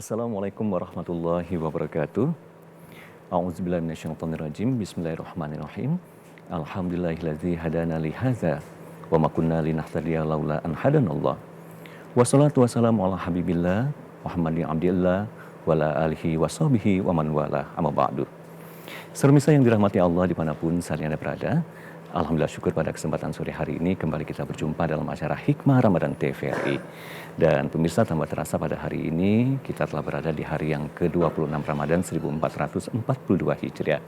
Assalamualaikum warahmatullahi wabarakatuh. A'udzubillahi minasyaitonirrajim. Bismillahirrahmanirrahim. Alhamdulillahillazi hadana li hadza wa ma kunna linahtadiya laula an hadanallah. Wassalatu wassalamu ala habibillah Muhammadin abdillah wa ala alihi washabihi wa man wala amma ba'du. Semirsa yang dirahmati Allah dimanapun saat Anda berada, alhamdulillah syukur pada kesempatan sore hari ini kembali kita berjumpa dalam acara Hikmah Ramadan TVRI. Dan pemirsa, tambah terasa pada hari ini kita telah berada di hari yang ke-26 Ramadan 1442 Hijriah.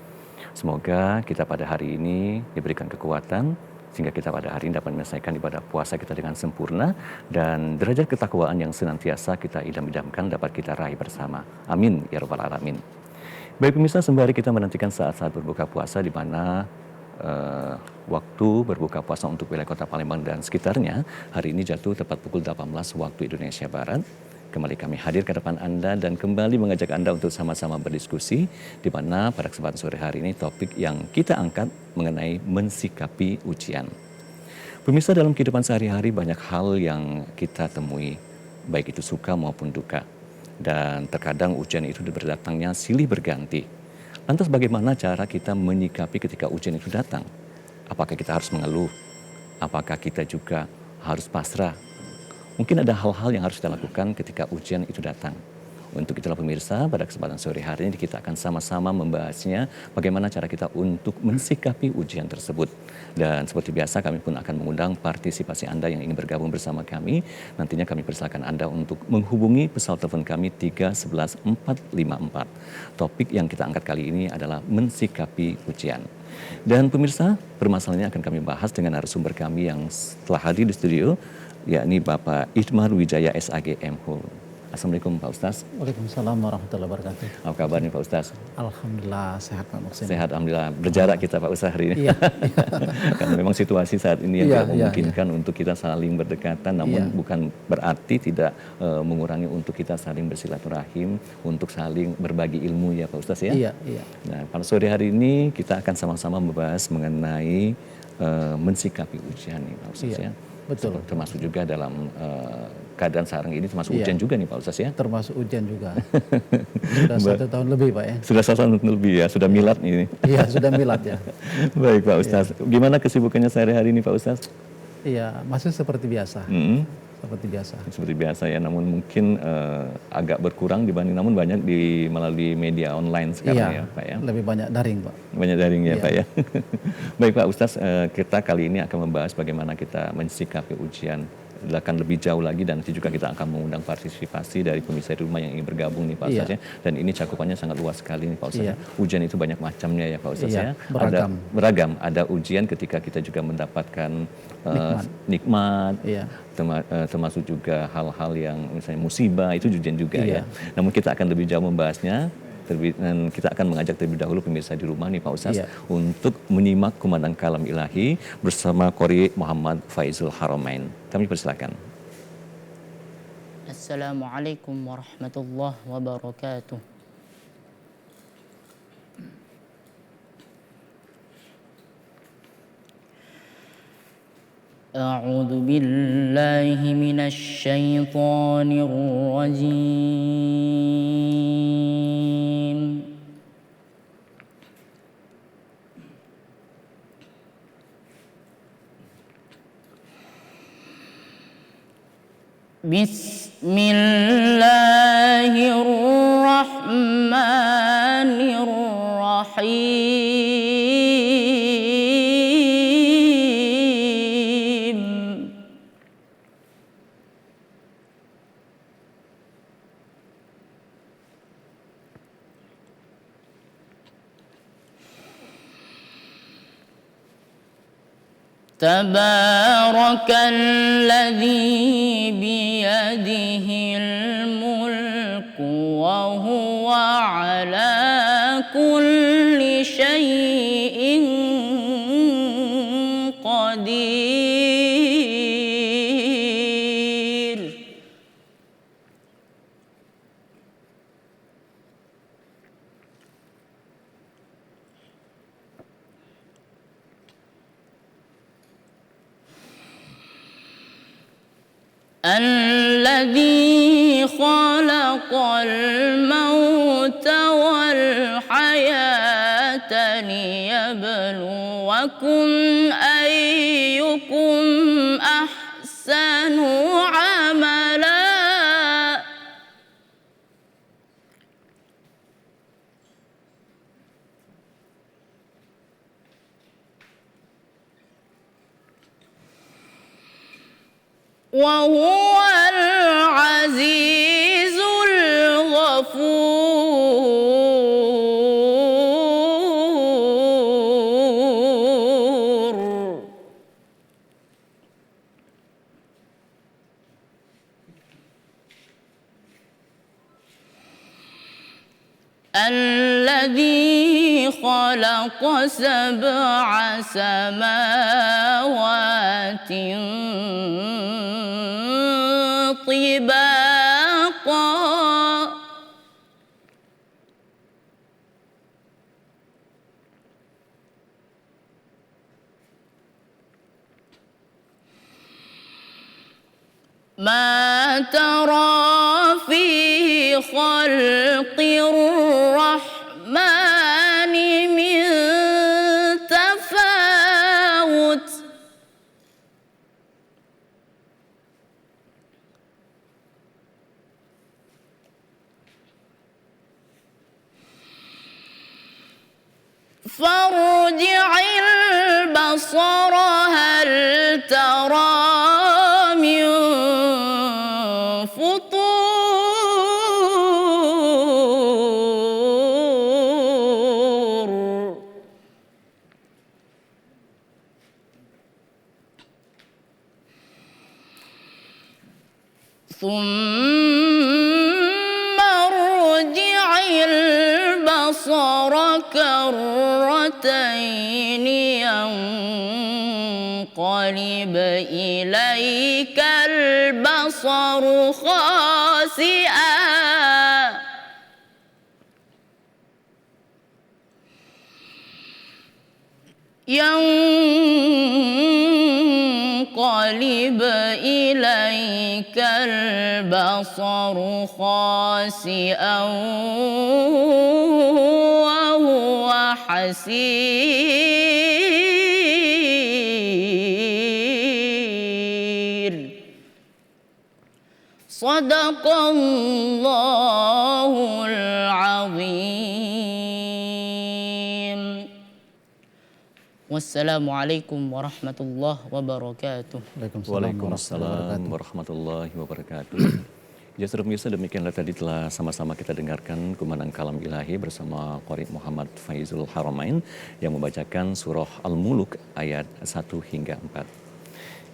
Semoga kita pada hari ini diberikan kekuatan sehingga kita pada hari ini dapat menyelesaikan ibadah puasa kita dengan sempurna dan derajat ketakwaan yang senantiasa kita idam-idamkan dapat kita raih bersama. Amin ya rabbal alamin. Baik pemirsa, sembari kita menantikan saat-saat berbuka puasa di mana waktu berbuka puasa untuk wilayah Kota Palembang dan sekitarnya hari ini jatuh tepat pukul 18 waktu Indonesia Barat. Kembali kami hadir ke depan Anda dan kembali mengajak Anda untuk sama-sama berdiskusi di mana pada kesempatan sore hari ini topik yang kita angkat mengenai mensikapi ujian. Pemirsa, dalam kehidupan sehari-hari banyak hal yang kita temui, baik itu suka maupun duka. Dan terkadang ujian itu berdatangnya silih berganti. Lantas bagaimana cara kita menyikapi ketika ujian itu datang? Apakah kita harus mengeluh? Apakah kita juga harus pasrah? Mungkin ada hal-hal yang harus kita lakukan ketika ujian itu datang. Untuk itulah pemirsa, pada kesempatan sore hari ini kita akan sama-sama membahasnya bagaimana cara kita untuk mensikapi ujian tersebut. Dan seperti biasa kami pun akan mengundang partisipasi Anda yang ingin bergabung bersama kami. Nantinya kami persilakan Anda untuk menghubungi pesawat telepon kami 311 454. Topik yang kita angkat kali ini adalah mensikapi ujian. Dan pemirsa, permasalahannya akan kami bahas dengan narasumber kami yang telah hadir di studio, yakni Bapak Ijmar Wijaya SAG MHul. Assalamualaikum Pak Ustaz. Waalaikumsalam warahmatullahi wabarakatuh. Apa kabarnya Pak Ustaz? Alhamdulillah sehat Pak Muhsin. Sehat, alhamdulillah. Berjarak kita Pak Ustaz hari ini. Iya. Karena memang situasi saat ini yang tidak memungkinkan untuk kita saling berdekatan, namun bukan berarti tidak mengurangi untuk kita saling bersilaturahim, untuk saling berbagi ilmu ya Pak Ustaz ya. Iya. Nah, pada sore hari ini kita akan sama-sama membahas mengenai mensikapi ujian nih Pak Ustaz ya. Betul. Termasuk juga dalam keadaan sekarang ini termasuk ujian juga nih Pak Ustaz ya. Termasuk ujian juga. Sudah 1 tahun lebih Pak ya. Sudah 1 tahun lebih ya, sudah milad ini. Iya, sudah milad ya. Baik Pak Ustaz. Gimana kesibukannya sehari-hari ini Pak Ustaz? Iya, masih seperti biasa. Seperti biasa. Seperti biasa ya, namun mungkin agak berkurang dibanding, namun banyak melalui media online sekarang ya Pak ya. Lebih banyak daring Pak. Banyak daring ya Pak ya. Baik Pak Ustaz, kita kali ini akan membahas bagaimana kita mensikapi ujian. Akan lebih jauh lagi dan nanti juga kita akan mengundang partisipasi dari pemirsa di rumah yang ingin bergabung nih Pak Ustaz ya. Dan ini cakupannya sangat luas sekali nih Pak Ustaz ya. Ujian itu banyak macamnya ya Pak Ustaz ya. Beragam. Ada ujian ketika kita juga mendapatkan nikmat. Termasuk juga hal-hal yang misalnya musibah, itu ujian juga ya. Namun kita akan lebih jauh membahasnya. Dan kita akan mengajak terlebih dahulu pemirsa di rumah nih Pak Ustaz untuk menyimak kumandang kalam ilahi bersama Qori Muhammad Faizul Haramain. Kami persilakan. Assalamualaikum warahmatullahi wabarakatuh. A'udzu billahi minasy syaithanir rajim. Bismillahirrahmanirrahim. Tabarakalladzi biyadihil mulku wa huwa ala kulli syai'in qadir. الذي خلق الموت والحياة ليبلوكم أيكم أحسن عملا وهو العزيز الغفور الذي خلق سبع سماوات طباقا ما ترى في خلق الرحمن من تفاوت فارجع البصر هل ترى من فطور ثم ارجع البصر كرتين ينقلب إليك البصر خاسئا ينقلب إليك البصر خاسئا وهو حسير صدق الله العظيم wassalamualaikum warahmatullahi wabarakatuh. Waalaikumsalam warahmatullahi wabarakatuh. Ya, saudara pemirsa, demikianlah tadi telah sama-sama kita dengarkan kumandang kalam ilahi bersama Qari Muhammad Faizul Haramain yang membacakan surah Al-Muluk ayat 1 hingga 4.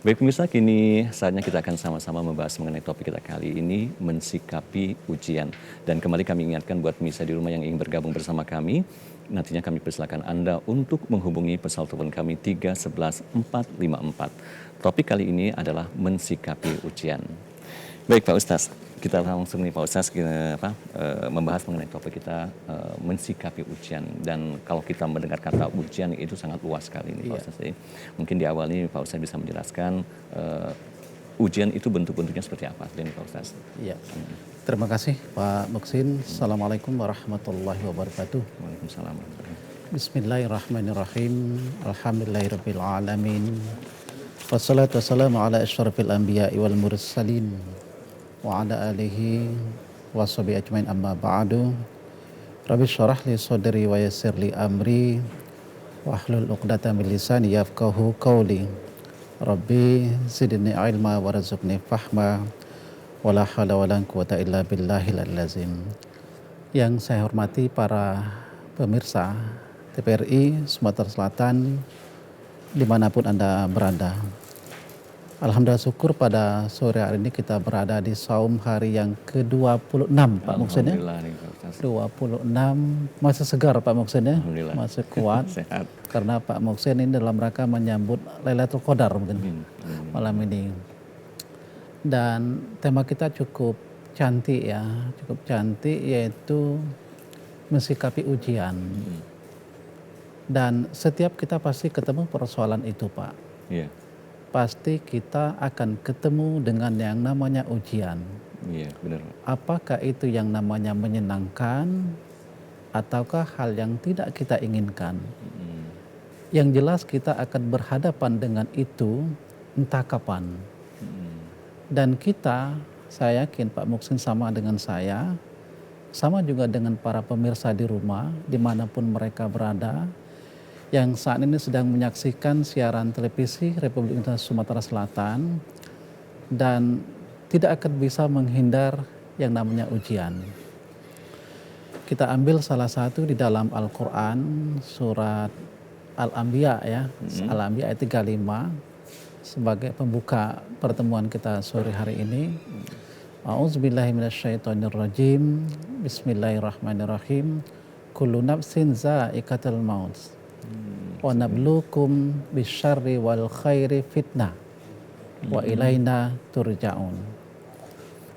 Baik pemirsa, kini saatnya kita akan sama-sama membahas mengenai topik kita kali ini, mensikapi ujian. Dan kembali kami ingatkan buat pemirsa di rumah yang ingin bergabung bersama kami, nantinya kami persilakan Anda untuk menghubungi pesawat telepon kami 311 454. Topik kali ini adalah mensikapi ujian. Baik Pak Ustaz, kita langsung nih Pak Ustaz membahas mengenai topik kita mensikapi ujian. Dan kalau kita mendengar kata ujian itu sangat luas sekali ini Pak Ustaz. Mungkin di awal ini Pak Ustaz bisa menjelaskan ujian itu bentuk-bentuknya seperti apa ini Pak Ustaz. Iya. Terima kasih Pak Muksin. Assalamualaikum warahmatullahi wabarakatuh. Waalaikumsalam. Bismillahirrahmanirrahim. Alhamdulillahirabbil alamin. Wassalatu wassalamu ala asyrafil anbiya'i wal mursalin wa ala alihi washabihi ajmain amma ba'du. Rabbi syrah li sadri wa yassir li amri wahlul 'uqdatam min lisani yafqahu qawli. Rabbi zidni ilma warzuqni fahma. Wala haula wala quwata illa billahil azim. Yang saya hormati para pemirsa TVRI Sumatera Selatan dimanapun Anda berada. Alhamdulillah syukur pada sore hari ini kita berada di saum hari yang ke-26 Pak Muksin ya. 26 masih segar Pak Muksin ya. Masih kuat. Sehat. Karena Pak Muksin ini dalam rangka menyambut Lailatul Qadar mungkin malam ini. Dan tema kita cukup cantik ya, cukup cantik, yaitu mensikapi ujian. Dan setiap kita pasti ketemu persoalan itu Pak. Iya. Pasti kita akan ketemu dengan yang namanya ujian. Iya, benar. Apakah itu yang namanya menyenangkan ataukah hal yang tidak kita inginkan? Yang jelas kita akan berhadapan dengan itu entah kapan. Dan kita, saya yakin Pak Muksin sama dengan saya, sama juga dengan para pemirsa di rumah, dimanapun mereka berada, yang saat ini sedang menyaksikan siaran televisi Republik Indonesia Sumatera Selatan, dan tidak akan bisa menghindar yang namanya ujian. Kita ambil salah satu di dalam Al-Quran, surat Al-Anbiya ya, Al-Anbiya ayat 35, sebagai pembuka pertemuan kita sore hari ini. A'udzubillahi minasyaitonirrajim. Bismillahirrahmanirrahim. Kullu nafsin za'iqatul maut. Wa nabluukum bisyarri wal khairi fitnah. Wa ilaina turja'un.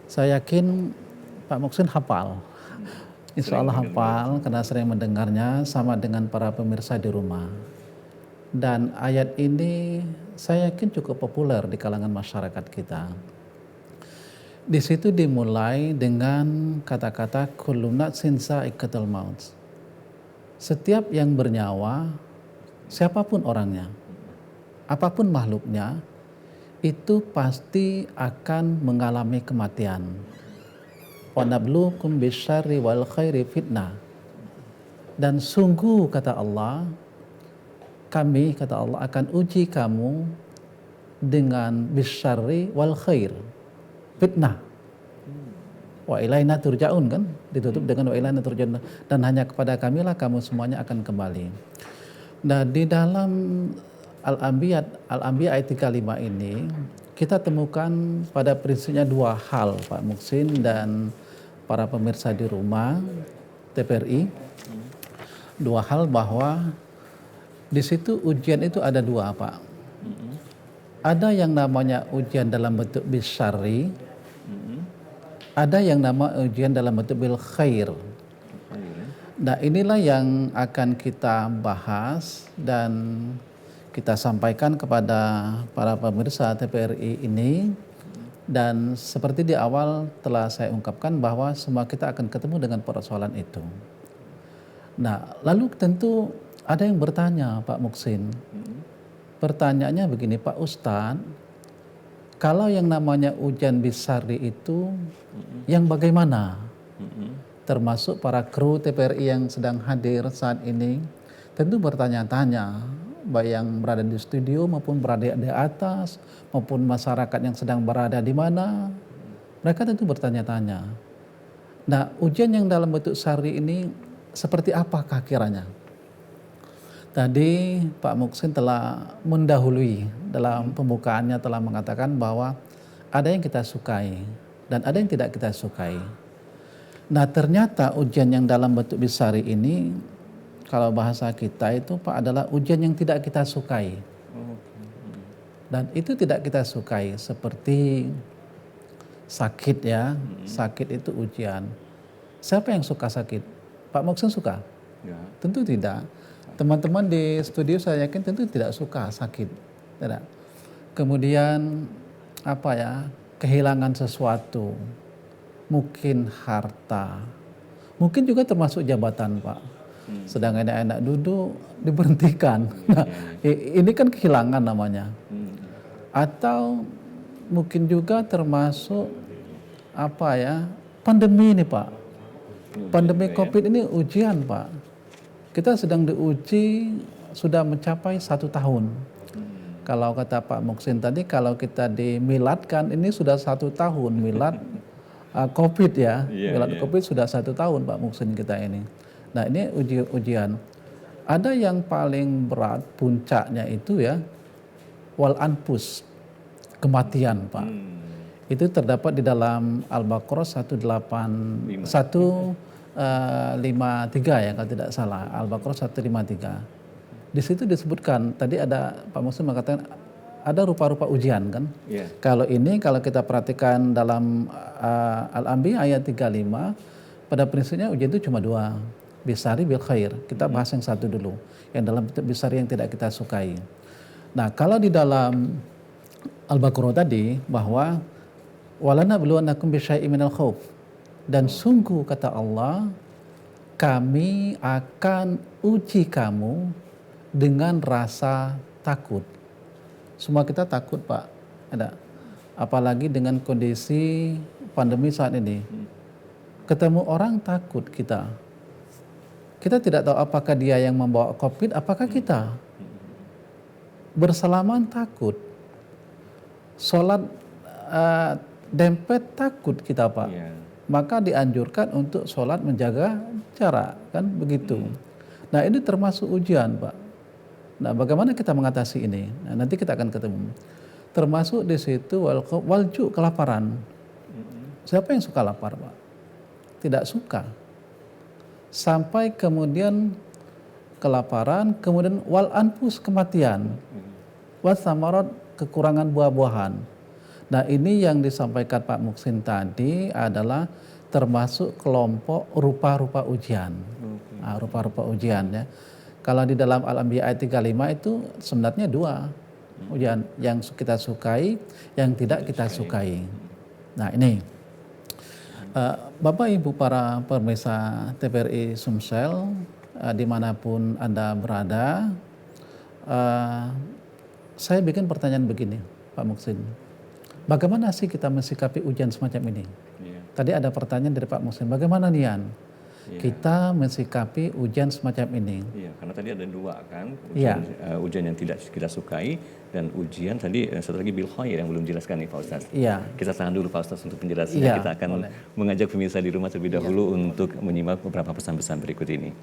Saya yakin Pak Muksin hafal. Insya Allah hafal karena sering mendengarnya sama dengan para pemirsa di rumah. Dan ayat ini saya yakin cukup populer di kalangan masyarakat kita. Di situ dimulai dengan kata-kata kullu nafsin za'iqatul maut. Setiap yang bernyawa, siapapun orangnya, apapun makhluknya, itu pasti akan mengalami kematian. Wa nabluukum bisyarri wal khairi fitnah. Dan sungguh kata Allah, kami kata Allah akan uji kamu dengan bisyarri wal khair, fitnah. Wa ilaina turja'un, kan ditutup dengan wa ilaina turja'un, dan hanya kepada kamilah kamu semuanya akan kembali. Nah, di dalam Al-Anbiya ayat 35 ini kita temukan pada prinsipnya dua hal, Pak Muksin dan para pemirsa di rumah TPRI. Dua hal, bahwa di situ ujian itu ada dua, Pak. Ada yang namanya ujian dalam bentuk bisyarri, ada yang nama ujian dalam bentuk bil khair. Nah, inilah yang akan kita bahas dan kita sampaikan kepada para pemirsa TPRI ini. Dan seperti di awal telah saya ungkapkan bahwa semua kita akan ketemu dengan persoalan itu. Nah, lalu tentu ada yang bertanya, Pak Muksin. Pertanyaannya begini, Pak Ustadz, kalau yang namanya ujian bisyarri itu yang bagaimana? Termasuk para kru TPRI yang sedang hadir saat ini tentu bertanya-tanya, baik yang berada di studio maupun berada di atas, maupun masyarakat yang sedang berada di mana, mereka tentu bertanya-tanya. Nah, ujian yang dalam bentuk syar'i ini seperti apakah kiranya? Tadi Pak Muksin telah mendahului dalam pembukaannya, telah mengatakan bahwa ada yang kita sukai dan ada yang tidak kita sukai. Nah, ternyata ujian yang dalam bentuk bisyarri ini, kalau bahasa kita itu Pak, adalah ujian yang tidak kita sukai. Dan itu tidak kita sukai, seperti sakit ya. Sakit itu ujian. Siapa yang suka sakit? Pak Muksin suka? Ya. Tentu tidak. Teman-teman di studio saya yakin tentu tidak suka sakit. Tidak. Kemudian apa ya? Kehilangan sesuatu. Mungkin harta. Mungkin juga termasuk jabatan, Pak. Sedang enak-enak duduk diberhentikan. Nah, ini kan kehilangan namanya. Atau mungkin juga termasuk apa ya? Pandemi ini, Pak. Pandemi Covid ini ujian, Pak. Kita sedang diuji sudah mencapai 1 tahun. Kalau kata Pak Muksin tadi, kalau kita dimiladkan ini sudah 1 tahun milad Covid ya. Milad Covid sudah 1 tahun Pak Muksin kita ini. Nah, ini ujian. Ada yang paling berat puncaknya itu ya, wal anfus, kematian, Pak. Itu terdapat di dalam Al-Baqarah 153 ya kalau tidak salah. Al-Baqarah 153. Di situ disebutkan, tadi ada Pak Muksin mengatakan ada rupa-rupa ujian kan. Kalau kita perhatikan dalam Al-Anbiya ayat 35, pada prinsipnya ujian itu cuma 2. Bisyarri bil khair. Kita bahas yang satu dulu, yang dalam bentuk bisyarri yang tidak kita sukai. Nah, kalau di dalam Al-Baqarah tadi bahwa walanabluwannakum bisyai'in minal khauf. Dan sungguh kata Allah, kami akan uji kamu dengan rasa takut. Semua kita takut, Pak. Ada. Apalagi dengan kondisi pandemi saat ini. Ketemu orang takut kita. Kita tidak tahu apakah dia yang membawa COVID, apakah kita. Bersalaman takut. Sholat dempet takut kita, Pak. Iya. Maka dianjurkan untuk sholat menjaga jarak, kan begitu. Nah, ini termasuk ujian, Pak. Nah, bagaimana kita mengatasi ini? Nah, nanti kita akan ketemu. Termasuk di situ walju, kelaparan. Siapa yang suka lapar, Pak? Tidak suka. Sampai kemudian kelaparan, kemudian wal anfus, kematian. Wasamarat, kekurangan buah-buahan. Nah, ini yang disampaikan Pak Muksin tadi adalah termasuk kelompok rupa-rupa ujian. Nah, rupa-rupa ujian ya. Kalau di dalam Al-Anbiya ayat 35 itu sebenarnya dua ujian, yang kita sukai, yang tidak kita sukai. Nah, ini Bapak Ibu para pemirsa TVRI Sumsel, dimanapun Anda berada, saya bikin pertanyaan begini, Pak Muksin. Bagaimana sih kita mensikapi ujian semacam ini? Tadi ada pertanyaan dari Pak Muksin, bagaimana Nian kita mensikapi ujian semacam ini? Iya, karena tadi ada dua kan, ujian yang tidak kita sukai dan ujian tadi satu lagi bil khair yang belum jelaskan nih Pak Ustaz. Iya. Kita tahan dulu Pak Ustaz untuk penjelasannya. Kita akan mengajak pemirsa di rumah terlebih dahulu untuk menyimak beberapa pesan-pesan berikut ini.